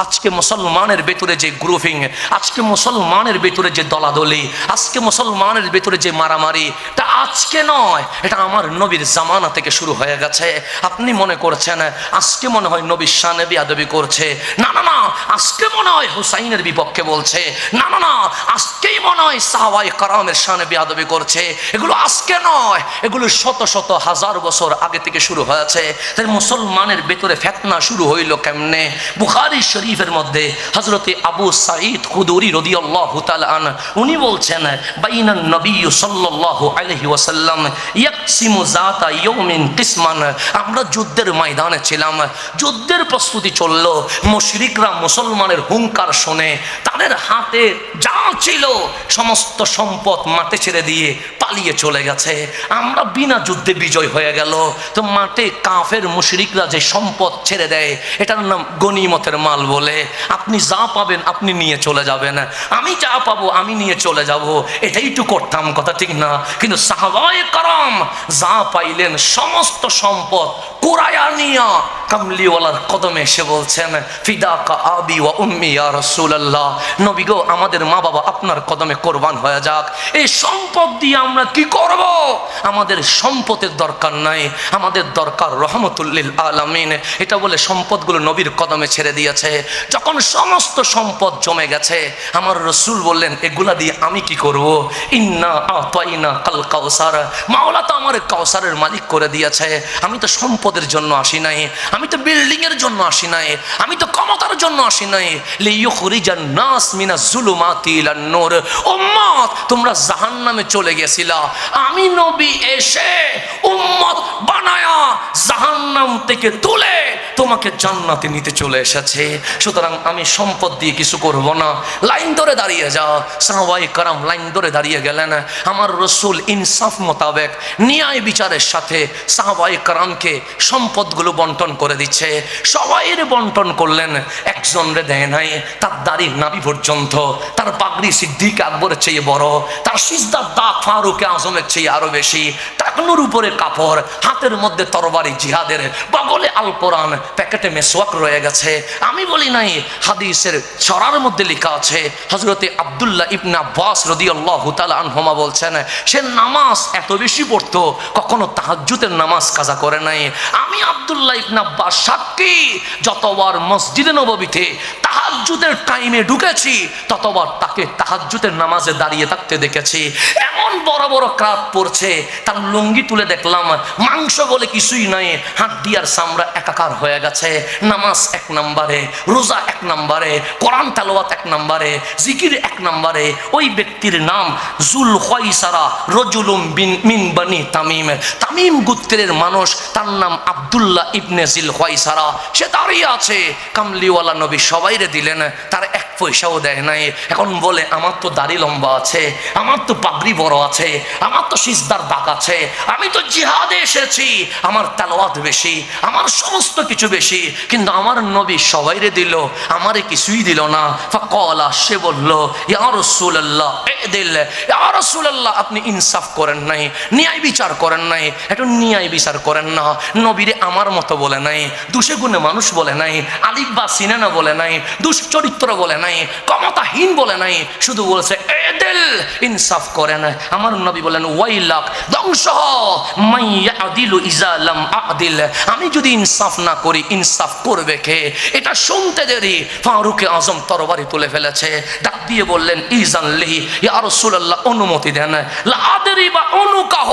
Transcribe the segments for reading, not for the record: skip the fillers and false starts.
আজকে মুসলমানের ভেতরে যে গ্রুপিং, আজকে মুসলমানের ভেতরে যে দলাদলি, আজকে মুসলমানের ভেতরে যে মারামারি, তা আজকে নয়, এটা আমার নবীর জামানা থেকে শুরু হয়ে গেছে। আপনি মনে করছেন আজকে মনে হয় নবীর শানে বেয়াদবি করছে, না না না, আজকে মনে হয় হুসাইনের বিপক্ষে বলছে, না না না, আজকেই মনে হয় সাহাবায়ে কেরামের শানে বেয়াদবি করছে। এগুলো আজকে নয়, এগুলো শত শত হাজার বছর আগে থেকে শুরু হয়েছে। তাই মুসলমানের ভেতরে ফিতনা শুরু হইল কেমনে? বুখারী শরীফের মধ্যে হযরতে আবু সাঈদ খুদরি রাদিয়াল্লাহু তাআলা আন উনি বলছেন, বাইনান নবী সাল্লাল্লাহু আলাইহি ওয়াসাল্লাম ইয়াকসিমু যাতা ইয়াউমিন কিসমান। আমরা যুদ্ধের ময়দানে ছিলাম, যুদ্ধের প্রস্তুতি চলল। মুশরিকরা মুসলমানের হুঙ্কার শুনে তাদের হাতে যা ছিল সমস্ত সম্পদ মাঠে ছেড়ে দিয়ে পালিয়ে চলে গেছে। আমরা বিনা যুদ্ধে বিজয় হয়ে গেল। তো মাঠে কাফের মুশরিকরা যে সম্পদ ছেড়ে দেয়, এটার নাম গনিমতের মাল বলে। আপনি যা পাবেন আপনি নিয়ে চলে যাবেন, আমি যা পাবো আমি নিয়ে চলে যাব, এটাই তো করতাম, কথা ঠিক না? কিন্তু সাহাবায়ে কেরাম যা পাইলেন সমস্ত সম্পদ কুরায়া নিয়া কামলিওয়ালার কদমে এসে বলছেন, ফিদাকা আবি ওয়া উম্মি ইয়া রাসূলুল্লাহ, নবী গো আমাদের মা বাবা আপনার কদমে কোরবান হয়ে যাক। এই সম্পদ দিয়ে আমরা কি করব? আমাদের সম্পদের দরকার নাই, আমাদের দরকার রহমতুল লিল আলামিন। এটা বলে সম্পদগুলো নবীর কদমে ছেড়ে দিয়েছে। যখন সমস্ত সম্পদ জমে গেছে, আমার রাসূল বললেন, এগুলা দিয়ে আমি কি করব? ইন্না আতাইনা কাল কাউসার, মাওলা তো আমার কাউসারের মালিক করে দিয়েছে। আমি তো সম্পদের জন্য আসি নাই, আমি তো বিল্ডিং এর জন্য আসি নাই, আমি তো ক্ষমতার জন্য আসি নাই। লিইখরিজান নাস মিনাজ জুলুমাতি ইলান নূর। উম্মত তোমরা জাহান্নামে চলে গেছিলা, আমি নবী এসে উম্মত বানায়া জাহান্নাম থেকে তুলে তোমাকে জান্নাতে নিতে চলে এসেছে। সুতরাং আমি সম্পদ দিয়ে কিছু করব না। লাইন ধরে দাঁড়িয়ে যাও। সাহাবায়ে কেরাম লাইন ধরে দাঁড়িয়ে গেলেন। আমার রাসূল ইনসাফ মোতাবেক ন্যায় বিচারের সাথে সাহাবায়ে কেরামকে সম্পদগুলো বন্টন করে দিচ্ছে। সবাইয়ের বন্টন করলেন, একজনরে দেয় নাই। তার দাড়ি নাভি পর্যন্ত, তার পাগড়ি সিদ্দিক আকবরের চেয়ে বড়, তার সিজদার দাগ ফারুক আজমের চেয়ে আরো বেশি, টাকনুর উপরে কাপড়, হাতের মধ্যে তরবারি জিহাদের, বগলে আল কোরআন, প্যাকেটে মেসওয়াক রয়ে গেছে। আমি বলি নাই, হাদিসের ছড়ার মধ্যে লেখা আছে, হযরতে আব্দুল্লাহ ইবনে আব্বাস রাদিয়াল্লাহু তাআলা আনহুমা বলছেন, সে নামাজ এত বেশি পড়তো, কখনো তাহাজ্জুদের নামাজ কাজা করে নাই। আমি আব্দুল্লাহ ইবনে আব্বাস সাক্ষী, যতবার মসজিদে নববীতে তাহাজ্জুদের টাইমে ঢুকেছি, ততবার তাকে তাহাজ্জুদের নামাজে দাঁড়িয়ে থাকতে দেখেছি। এমন বড় বড় কাত পড়ছে, তার লুঙ্গি তুলে দেখলাম মাংস বলে কিছুই নাই, হাড্ডি আর চামড়া একাকার হয়ে গেছে। নামাজ এক নম্বরে, রোজা এক নম্বরে, কোরআন তেলাওয়াত এক নম্বরে, জিকির এক নম্বরে। ওই ব্যক্তির নাম জুল খায়সারা রাজুলুম মিন বনি তামিম, তামিম গোত্রের মানুষ, তার নাম আব্দুল্লাহ ইবনে জিল খায়সারা। সে দাঁড়িয়ে আছে, কামলিওয়ালা নবী সবাইরে দিলেন, তার এক পয়সাও দেয় নাই। এখন বলে, আমার তো দাড়ি লম্বা আছে, আমার তো পাগড়ি বড় আছে, আমার তো সিজদার দাগ আছে, আমি তো জিহাদে এসেছি, আমার তেলাওয়াত বেশি, আমার সমস্ত কিছু বেশি, কিন্তু আমার নবী সবাইরে দিল, আমারে কিছুই দিল না। ফাকালা, সে বলল, ইয়া রাসূলুল্লাহ ইদিল, ইয়া রাসূলুল্লাহ আপনি ইনসাফ করেন নাই, ন্যায় বিচার করেন নাই, একটু ন্যায় বিচার করেন না। নবীরে আমার মতো বলে নাই, দুষে গুণে মানুষ বলে নাই, আলিফ বা সিনানা বলে নাই, দুশ্চরিত্র বলে নাই, ক্ষমতাহীন বলে নাই, শুধু বলেছে ইদিল, ইনসাফ করেন। আমার নবী বলেন, ওয়াইলাক, ধ্বংস হ, মাইয়া আদিলু ইজা লাম আদিল, আমি যদি ইনসাফ না করি ইনসাফ করবে কে? এটা শুনতে দেরি ফারুক আজম তরবারি তুলে ফেলেছে, ডাক দিয়ে বললেন, ইজানলি ইয়া রাসূলুল্লাহ অনুমতি দেন, লা আদরি বা অনুকাহ,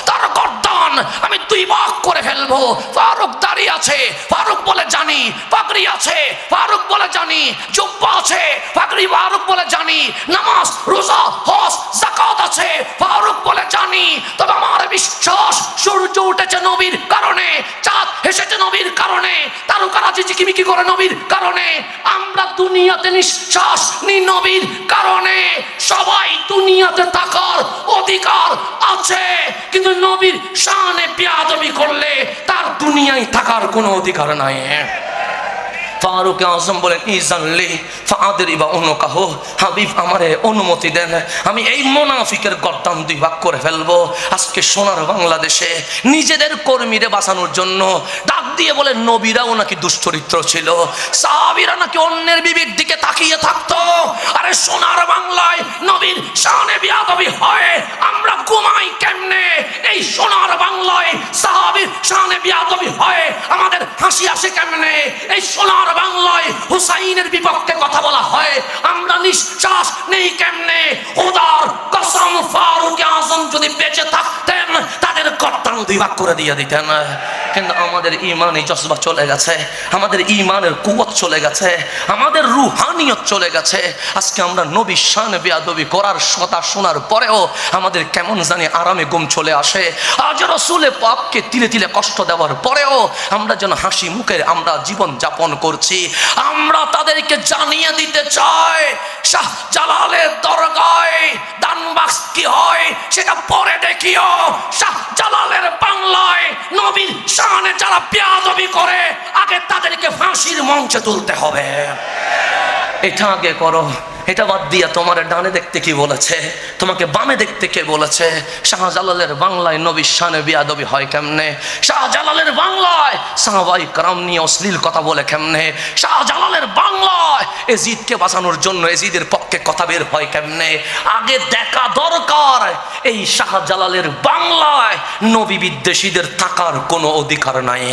তার গর্দান আমি দুই ভাগ করে ফেলবো। ফারুক দাঁড়িয়ে আছে, ফারুক বলে জানি, পাগড়ি আছে, ফারুক বলে জানি, জুব্বা আছে, পাগড়ি, ফারুক বলে জানি, নামাজ রোজা হজ যাকাত আছে, ফারুক বলে জানি। তবে আমার বিশ্বাস, সূর্য উঠেছে নবীর কারণে, চাঁদ এসেছে নবীর কারণে, তারকারাজি ঝিকিমিকি করে নবীর কারণে, আমরা দুনিয়াতে নিঃশ্বাস নি নবীর কারণে। সবাই দুনিয়াতে থাকার অধিকার আছে, কিন্তু নবীর শানে বেয়াদবি করলে তার দুনিয়ায় থাকার কোনো অধিকার নাই। ফারুক আজম বলেন ইজানলি ফাদরিবা উনকাহ, হাবিব আমারে অনুমতি দেন, আমি এই মুনাফিকের গর্দান দুই ভাগ করে ফেলবো। আজকে সোনার বাংলাদেশে নিজেদের কর্মীরে বাঁচানোর জন্য ডাক দিয়ে বলে নবীরাও নাকি দুশ্চরিত্র ছিল, সাহাবীরা নাকি অন্যের বিবির দিকে তাকিয়ে থাকতো। আরে সোনার বাংলায় নবীর শানে বিয়াদবি হয়, আমরা ঘুমাই কেমনে? এই সোনার বাংলায় সাহাবীর শানে বিয়াদবি হয়, আমাদের হাসি আসে কেমনে? এই সোনার বাংলায় হুসাইনের বিপক্ষে কথা বলা হয়, আমরা নিঃশ্বাস নেই কেমনে? খোদার কসম, ফারুক আজম যদি বেঁচে থাকতেন তাদের গর্দান দুই ভাগ করে দিয়ে দিতেন। কিন্তু আমাদের ইমানি জজবা চলে গেছে, আমাদের ইমানের কুওয়াত চলে গেছে, আমাদের রুহানিয়ত চলে গেছে। আজকে আমরা নবীর শানে বেয়াদবি করার কথা শোনার পরেও আমাদের কেমন জানি আরামে ঘুম চলে আসে। আজ রাসূলে পাককে তিলে তিলে কষ্ট দেওয়ার পরেও আমরা যেন হাসি মুখে আমরা জীবন যাপন করছি। আমরা তাদেরকে জানিয়ে দিতে চাই, শাহ জালালের দরগায় দান বাক্স কি হয় সেটা পরে দেখিও। শাহ জালালের বাংলায় নবীর শানে যারা বেয়াদবি করে আগে তাদেরকে ফাঁসির মঞ্চে তুলতে হবে। এটা আগে করো, এটা বাদ দিয়া তোমার ডানে দেখতে কি বলেছে, তোমাকে বামে দেখতে কে বলেছে? শাহজালালের বাংলায় নবীর শানে বিয়াদবি হয় কেমনে? শাহজালালের বাংলায় সাহাবাই کرام নিয়ে অশ্লীল কথা বলে কেমনে? শাহজালালের বাংলায় এজিদকে বাঁচানোর জন্য এজিদের পক্ষে কথা বের হয় কেমনে? আগে দেখা দরকার এই শাহজালালের বাংলায় নবী বিদ্বেষীদের থাকার কোনো অধিকার নাই,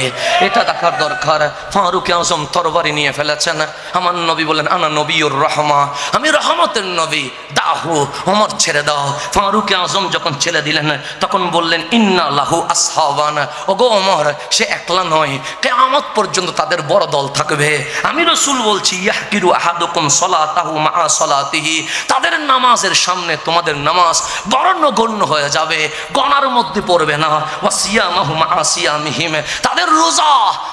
এটা দেখার দরকার। ফারুক আজম তরবারি নিয়ে ফেলেছেন, আমার নবী বলেন আনা নবীউর রহমা, আমি রহমতের নবী, দাহু ওমর ছেড়ে দাও। ফারুক আজম যখন ছেড়ে দিলেন তখন বললেন ইন্না লাহু আসহাবান, ওগো ওমর সে একলা নয়, কিয়ামত পর্যন্ত তাদের বড় দল থাকবে। আমি রাসূল বলছি ইয়াহকিরু আহাদুকুম সালাতাহু মা সালাতিহি, তাদের নামাজের সামনে তোমাদের নামাজ বড় নগণ্য হয়ে যাবে, গণার মধ্যে পড়বে না। ওয়া সিয়ামাহু মা সিয়ামিহিম, তাদের রোজা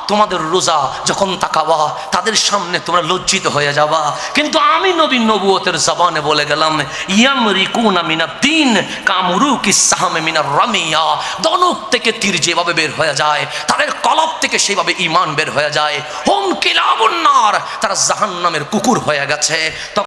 তোমাদের রোজা যখন তাকাবা তাদের সামনে তোমরা লজ্জিত হয়ে যাবা। কিন্তু আমি নবী নবুয়তের জবানে বলে গেলাম ইয়ামরিকুনা মিনাদ দ্বীন কামরুকিস সাহমে মিনার রামিয়া, ধনুক থেকে তীর যেভাবে বের হয়ে যায় তাদের কলব থেকে সেভাবে ঈমান বের হয়ে যায়। হুম কিলাবুন নার, তারা জাহান্নামের কুকুর হয়ে গেছে।